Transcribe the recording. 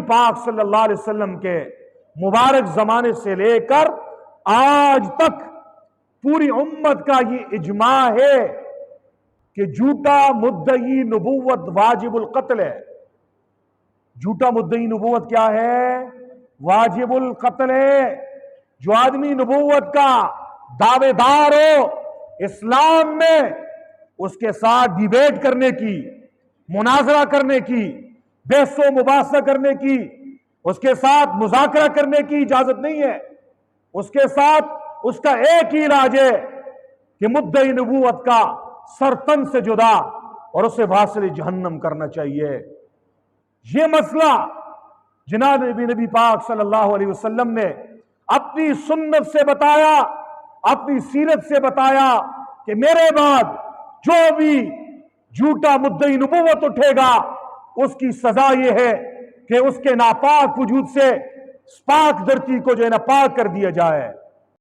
پاک صلی اللہ علیہ وسلم کے مبارک زمانے سے لے کر آج تک پوری امت کا یہ اجماع ہے کہ جھوٹا مدعی نبوت واجب القتل ہے۔ جھوٹا مدعی نبوت کیا ہے؟ واجب القتل ہے۔ جو آدمی نبوت کا دعوے دار ہو اسلام میں، اس کے ساتھ ڈیبیٹ کرنے کی، مناظرہ کرنے کی، بحث و مباحثہ کرنے کی، اس کے ساتھ مذاکرہ کرنے کی اجازت نہیں ہے۔ اس کے ساتھ اس کا ایک ہی علاج ہے کہ مدعی نبوت کا سرتن سے جدا اور اسے واصل جہنم کرنا چاہیے۔ یہ مسئلہ جناب نبی پاک صلی اللہ علیہ وسلم نے اپنی سنت سے بتایا، اپنی سیرت سے بتایا کہ میرے بعد جو بھی جھوٹا مدعی نبوت اٹھے گا اس کی سزا یہ ہے کہ اس کے ناپاک وجود سے پاک دھرتی کو جو ہے نا پاک کر دیا جائے۔